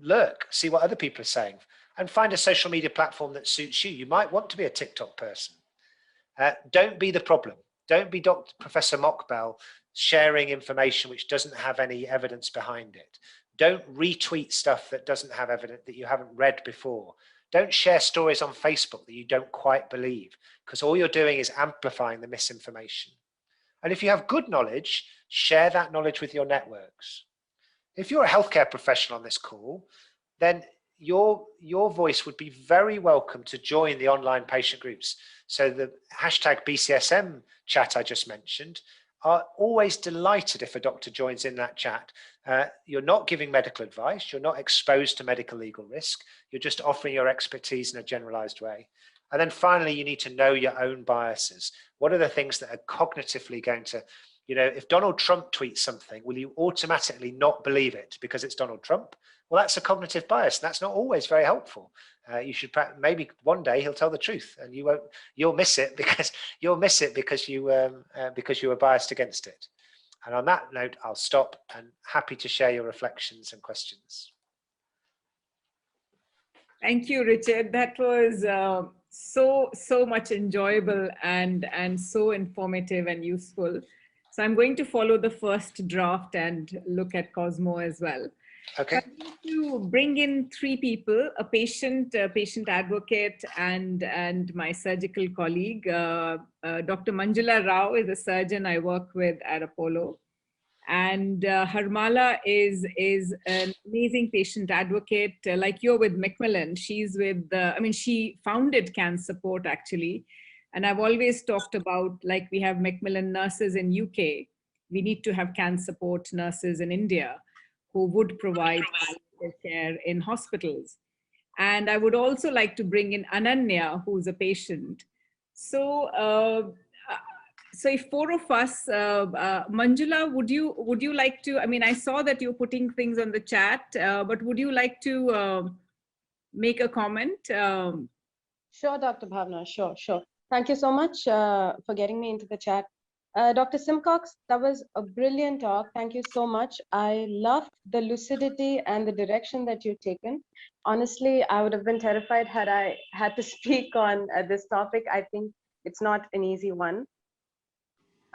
lurk, see what other people are saying, and find a social media platform that suits you. You might want to be a TikTok person. Don't be the problem. Don't be Professor Mockbell sharing information which doesn't have any evidence behind it. Don't retweet stuff that doesn't have evidence, that you haven't read before. Don't share stories on Facebook that you don't quite believe, because all you're doing is amplifying the misinformation. And if you have good knowledge, share that knowledge with your networks. If you're a healthcare professional on this call, then your voice would be very welcome to join the online patient groups. So the hashtag BCSM chat I just mentioned are always delighted if a doctor joins in that chat. You're not giving medical advice. You're not exposed to medical legal risk. You're just offering your expertise in a generalized way. And then finally, you need to know your own biases. What are the things that are cognitively going to, if Donald Trump tweets something, will you automatically not believe it because it's Donald Trump? Well, that's a cognitive bias. That's not always very helpful. You should maybe one day he'll tell the truth, and you'll miss it because you were biased against it. And on that note, I'll stop and happy to share your reflections and questions. Thank you, Richard. That was so much enjoyable and so informative and useful. So I'm going to follow the first draft and look at Cosmo as well. Okay. I'm going to bring in three people: a patient advocate, and my surgical colleague. Dr. Manjula Rao is a surgeon I work with at Apollo. And Harmala is an amazing patient advocate, like you're with Macmillan. She's with, she founded Can Support actually. And I've always talked about, like, we have Macmillan nurses in UK. We need to have Can Support nurses in India who would provide palliative care in hospitals. And I would also like to bring in Ananya, who's a patient. So, so if four of us, Manjula, would you like to, I saw that you're putting things on the chat, but would you like to make a comment? Sure, Dr. Bhawna, sure. Thank you so much for getting me into the chat. Dr. Simcock, that was a brilliant talk. Thank you so much. I loved the lucidity and the direction that you've taken. Honestly, I would have been terrified had I had to speak on this topic. I think it's not an easy one.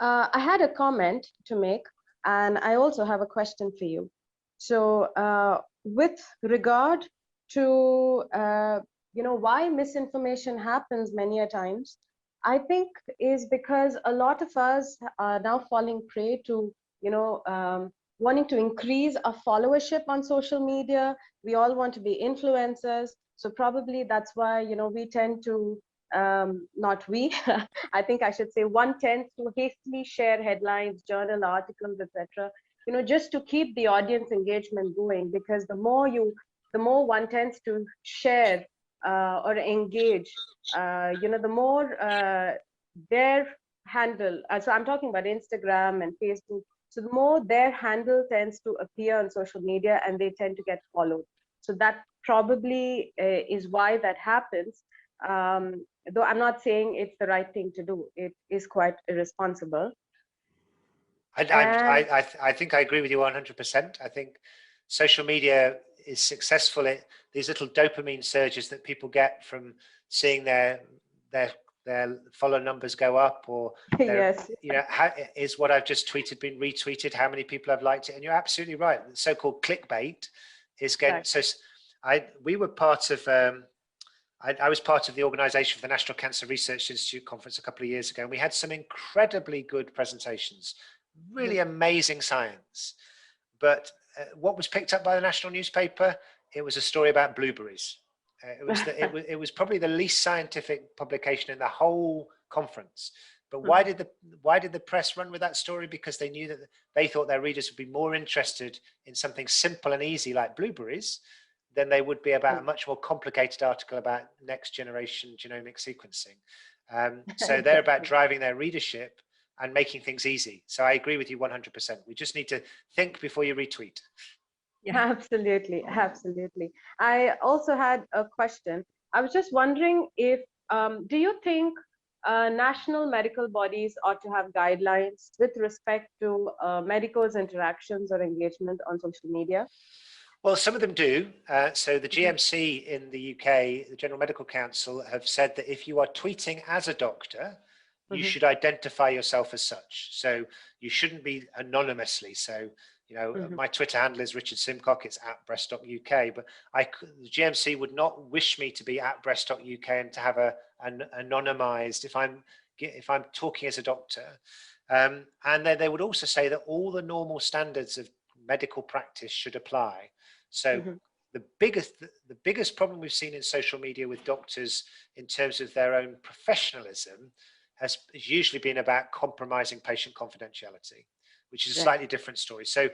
I had a comment to make, and I also have a question for you. So with regard to why misinformation happens many a times, I think is because a lot of us are now falling prey to wanting to increase our followership on social media. We all want to be influencers, so probably that's why we tend to not we, I think I should say one tends to hastily share headlines, journal articles, etc. Just to keep the audience engagement going, because the more one tends to share or engage, the more their handle. So I'm talking about Instagram and Facebook. So the more their handle tends to appear on social media, and they tend to get followed. So that probably is why that happens. Though I'm not saying it's the right thing to do. It is quite irresponsible. I think I agree with you 100%. I think social media is successful at these little dopamine surges that people get from seeing their follow numbers go up, or yes, is what I've just tweeted been retweeted, how many people have liked it. And you're absolutely right. The so-called clickbait is getting so. We were part of. I was part of the organization for the National Cancer Research Institute conference a couple of years ago, and we had some incredibly good presentations, really amazing science. But what was picked up by the national newspaper, it was a story about blueberries. It was probably the least scientific publication in the whole conference. But why did the press run with that story? Because they knew that they thought their readers would be more interested in something simple and easy like blueberries than they would be about a much more complicated article about next generation genomic sequencing. So they're about driving their readership and making things easy. So I agree with you 100%. We just need to think before you retweet. Yeah, absolutely, absolutely. I also had a question. I was just wondering if, do you think national medical bodies ought to have guidelines with respect to medicals' interactions or engagement on social media? Well, some of them do. So the GMC in the UK, the General Medical Council, have said that if you are tweeting as a doctor, you should identify yourself as such. So you shouldn't be anonymously. So, you know, my Twitter handle is Richard Simcock. It's @breast.uk. But the GMC would not wish me to be @breast.uk and to have an anonymized if I'm talking as a doctor. And then they would also say that all the normal standards of medical practice should apply. So the biggest problem we've seen in social media with doctors in terms of their own professionalism has usually been about compromising patient confidentiality, which is a slightly different story. So,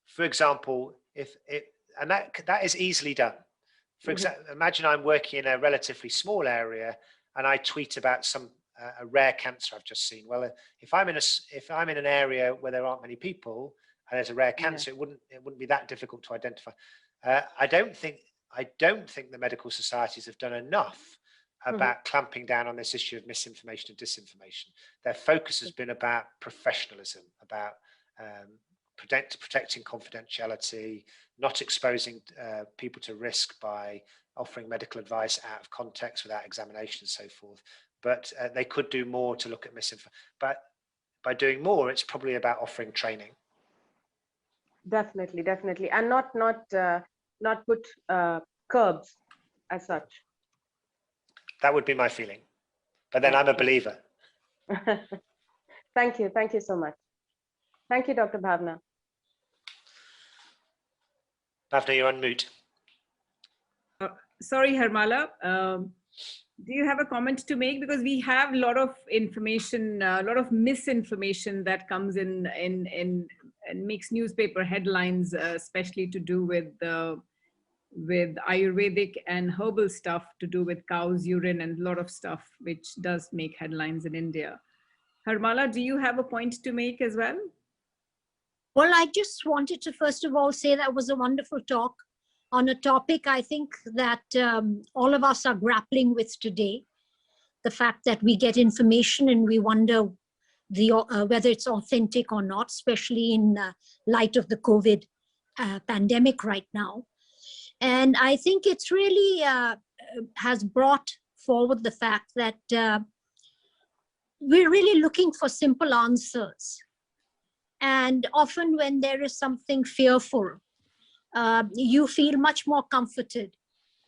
for example, that is easily done. For example, imagine I'm working in a relatively small area and I tweet about a rare cancer I've just seen. Well, if I'm in an area where there aren't many people and there's a rare cancer, it wouldn't be that difficult to identify. I don't think the medical societies have done enough about clamping down on this issue of misinformation and disinformation. Their focus has been about professionalism, about protecting confidentiality, not exposing people to risk by offering medical advice out of context without examination and so forth. But they could do more to look at misinformation. But by doing more, it's probably about offering training. Definitely, definitely, and not put curbs as such. That would be my feeling, but then I'm a believer. Thank you so much. Thank you, Dr. Bhawna. Bhavna, you're on mute. Sorry, Harmala. Do you have a comment to make? Because we have a lot of information, a lot of misinformation that comes in and makes newspaper headlines, especially to do with Ayurvedic and herbal stuff, to do with cow's urine and a lot of stuff which does make headlines in India. Harmala, do you have a point to make as well? Well, I just wanted to first of all say that was a wonderful talk on a topic I think that all of us are grappling with today. The fact that we get information and we wonder whether it's authentic or not, especially in light of the COVID pandemic right now. And I think it's really has brought forward the fact that we're really looking for simple answers. And often when there is something fearful, you feel much more comforted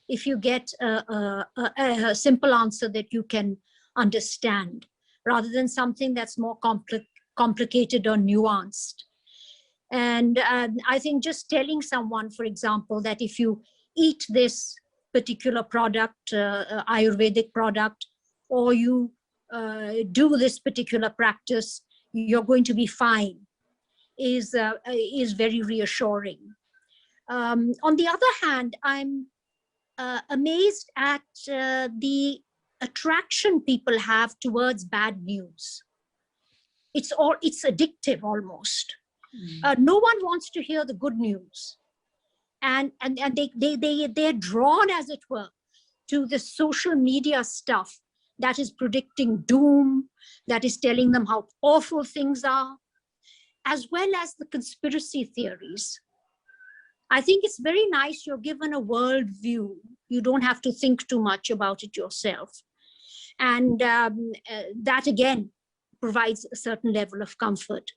if you get a simple answer that you can understand, rather than something that's more complicated or nuanced. And I think just telling someone, for example, that if you eat this particular product, Ayurvedic product, or you do this particular practice, you're going to be fine, is very reassuring. On the other hand, I'm amazed at the attraction people have towards bad news. It's addictive almost. No one wants to hear the good news, and they're drawn, as it were, to the social media stuff that is predicting doom, that is telling them how awful things are, as well as the conspiracy theories. I think it's very nice you're given a world view. You don't have to think too much about it yourself. And that, again, provides a certain level of comfort.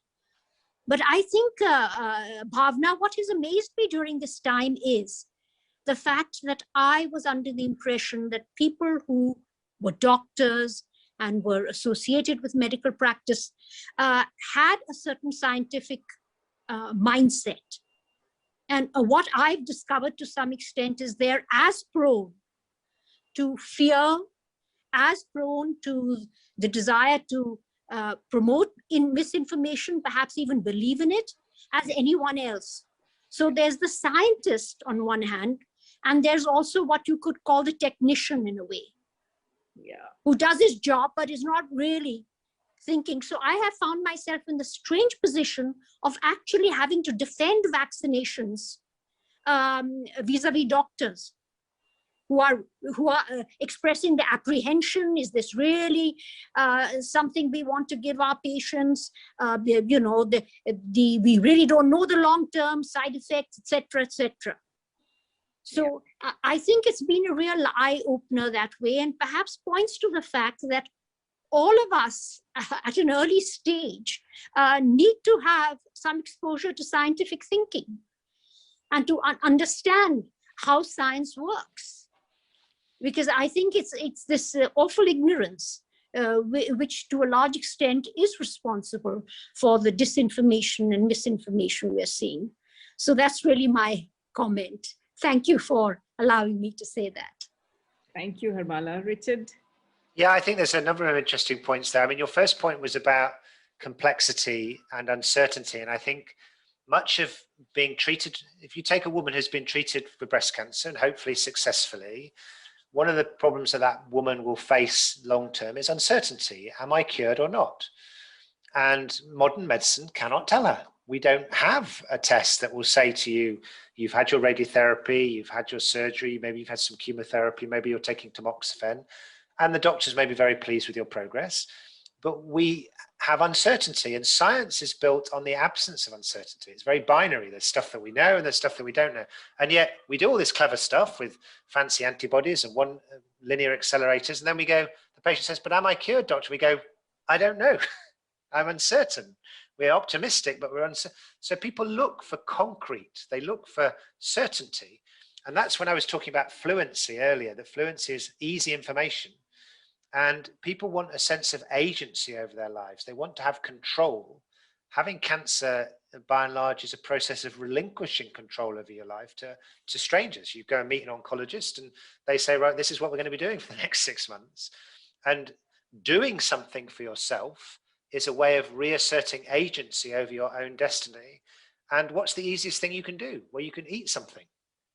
But I think, Bhavna, what has amazed me during this time is the fact that I was under the impression that people who were doctors and were associated with medical practice had a certain scientific mindset. And what I've discovered to some extent is they're as prone to fear, as prone to the desire to promote misinformation, perhaps even believe in it, as anyone else. So there's the scientist on one hand, and there's also what you could call the technician in a way, who does his job but is not really thinking. So I have found myself in the strange position of actually having to defend vaccinations vis-a-vis doctors who are expressing the apprehension. Is this really something we want to give our patients? We really don't know the long-term side effects, etc., etc. So I think it's been a real eye-opener that way, and perhaps points to the fact that all of us at an early stage need to have some exposure to scientific thinking and to understand how science works. Because I think it's this awful ignorance which to a large extent is responsible for the disinformation and misinformation we're seeing. So that's really my comment. Thank you for allowing me to say that. Thank you, Herbala. Richard? Yeah, I think there's a number of interesting points there. I mean, your first point was about complexity and uncertainty. And I think much of being treated, if you take a woman who's been treated for breast cancer and hopefully successfully, one of the problems that woman will face long-term is uncertainty. Am I cured or not? And modern medicine cannot tell her. We don't have a test that will say to you, you've had your radiotherapy, you've had your surgery, maybe you've had some chemotherapy, maybe you're taking tamoxifen, and the doctors may be very pleased with your progress. But we have uncertainty, and science is built on the absence of uncertainty. It's very binary. There's stuff that we know and there's stuff that we don't know. And yet we do all this clever stuff with fancy antibodies and one linear accelerators. And then we go, the patient says, but am I cured, doctor? We go, I don't know. I'm uncertain. We're optimistic, but we're uncertain. So people look for concrete. They look for certainty. And that's when I was talking about fluency earlier, that fluency is easy information. And people want a sense of agency over their lives. They want to have control. Having cancer, by and large, is a process of relinquishing control over your life to strangers. You go and meet an oncologist and they say, right, this is what we're going to be doing for the next 6 months. And doing something for yourself is a way of reasserting agency over your own destiny. And what's the easiest thing you can do? Well, you can eat something.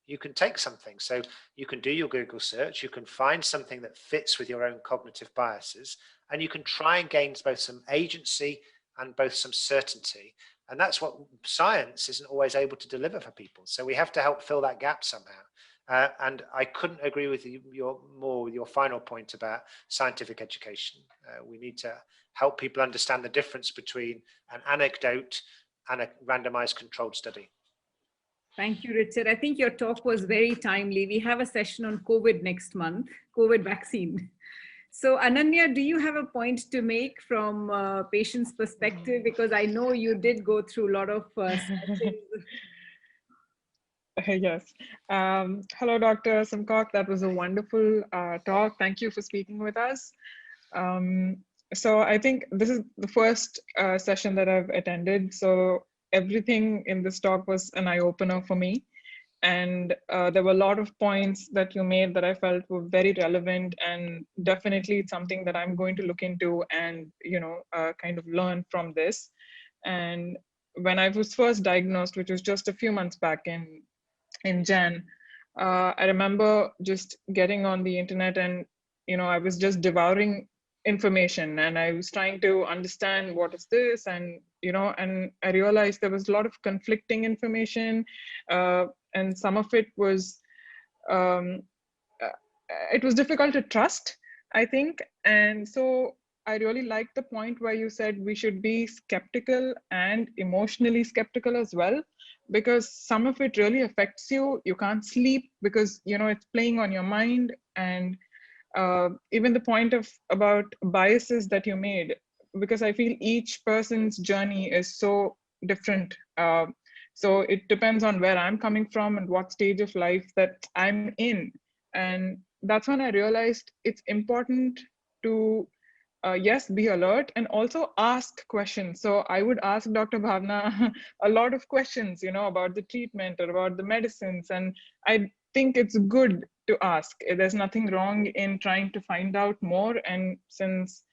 You can take something. So you can do your Google search, you can find something that fits with your own cognitive biases, and you can try and gain both some agency and both some certainty. And that's what science isn't always able to deliver for people. So we have to help fill that gap somehow. And I couldn't agree with your final point about scientific education. We need to help people understand the difference between an anecdote and a randomized controlled study. Thank you, Richard. I think your talk was very timely. We have a session on COVID next month, COVID vaccine. So Ananya, do you have a point to make from a patient's perspective? Because I know you did go through a lot of Yes. Hello, Dr. Simcock. That was a wonderful talk. Thank you for speaking with us. So I think this is the first session that I've attended. So everything in this talk was an eye-opener for me. And there were a lot of points that you made that I felt were very relevant, and definitely it's something that I'm going to look into and, kind of learn from this. And when I was first diagnosed, which was just a few months back in Jan, I remember just getting on the internet and, I was just devouring information and I was trying to understand what is this, and and I realized there was a lot of conflicting information, and some of it was difficult to trust, I think. And so I really liked the point where you said we should be skeptical and emotionally skeptical as well, because some of it really affects you. You can't sleep because it's playing on your mind. And even the point about biases that you made, because I feel each person's journey is so different. So it depends on where I'm coming from and what stage of life that I'm in. And that's when I realized it's important to, yes, be alert and also ask questions. So I would ask Dr. Bhawna a lot of questions, about the treatment or about the medicines. And I think it's good to ask. There's nothing wrong in trying to find out more. And since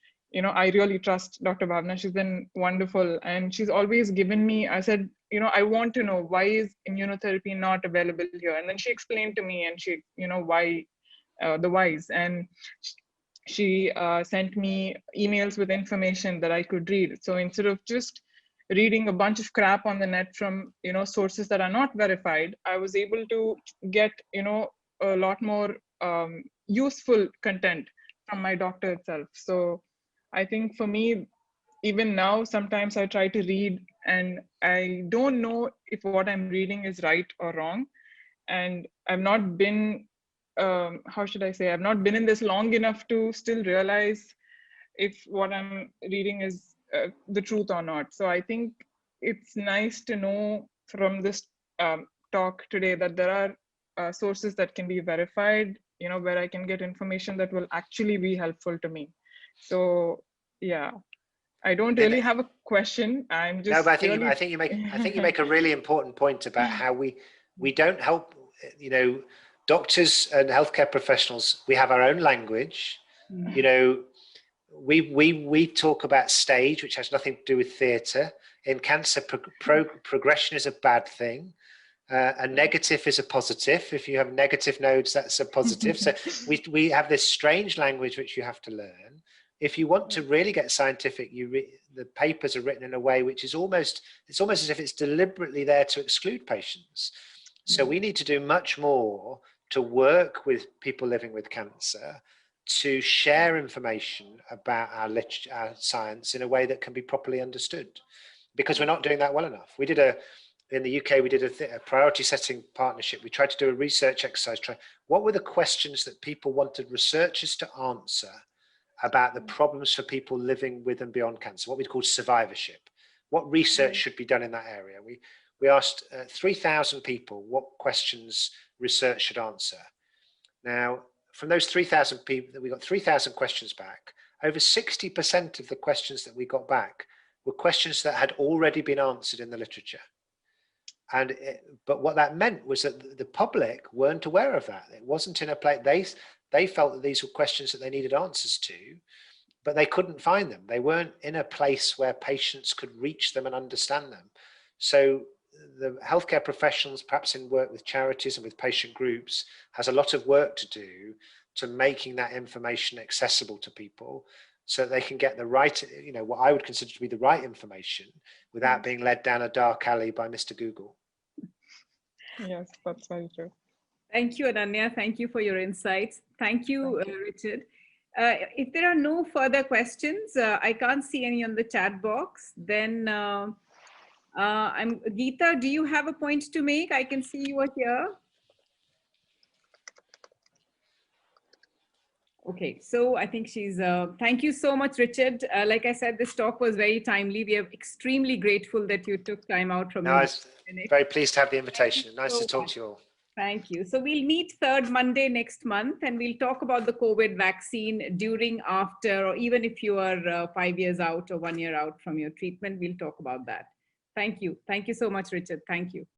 I really trust Dr. Bhavna. She's been wonderful, and she's always given me, I said, I want to know, why is immunotherapy not available here? And then she explained to me, and she, why, the whys. And she sent me emails with information that I could read. So instead of just reading a bunch of crap on the net from, sources that are not verified, I was able to get, a lot more useful content from my doctor itself. So I think for me, even now, sometimes I try to read and I don't know if what I'm reading is right or wrong. And I've not been, how should I say, I've not been in this long enough to still realize if what I'm reading is the truth or not. So I think it's nice to know from this talk today that there are sources that can be verified, where I can get information that will actually be helpful to me. So yeah, I don't really have a question. I'm just no, but really... I think you make a really important point about how we don't help, doctors and healthcare professionals. We have our own language. We talk about stage, which has nothing to do with theatre. In cancer, progression is a bad thing. A negative is a positive. If you have negative nodes, that's a positive. So we have this strange language which you have to learn. If you want to really get scientific, the papers are written in a way which is almost as if it's deliberately there to exclude patients. So we need to do much more to work with people living with cancer to share information about our science in a way that can be properly understood, because we're not doing that well enough. In the UK, we did a priority setting partnership. We tried to do a research exercise. What were the questions that people wanted researchers to answer about the problems for people living with and beyond cancer, what we call survivorship? What research should be done in that area? We asked 3,000 people what questions research should answer. Now, from those 3,000 people, we got 3,000 questions back. Over 60% of the questions that we got back were questions that had already been answered in the literature. But what that meant was that the public weren't aware of that. It wasn't in a place. They felt that these were questions that they needed answers to, but they couldn't find them. They weren't in a place where patients could reach them and understand them. So the healthcare professionals, perhaps in work with charities and with patient groups, has a lot of work to do to making that information accessible to people so that they can get the right, what I would consider to be the right information without being led down a dark alley by Mr. Google. Yes, that's very true. Thank you, Ananya. Thank you for your insights. Thank you, Richard. If there are no further questions, I can't see any on the chat box. Then Geeta, do you have a point to make? I can see you are here. Okay, so I think she's, thank you so much, Richard. Like I said, this talk was very timely. We are extremely grateful that you took time out from I was very pleased to have the invitation. Nice to talk to you all. Thank you. So we'll meet third Monday next month, and we'll talk about the COVID vaccine during, after, or even if you are 5 years out or 1 year out from your treatment, we'll talk about that. Thank you. Thank you so much, Richard. Thank you.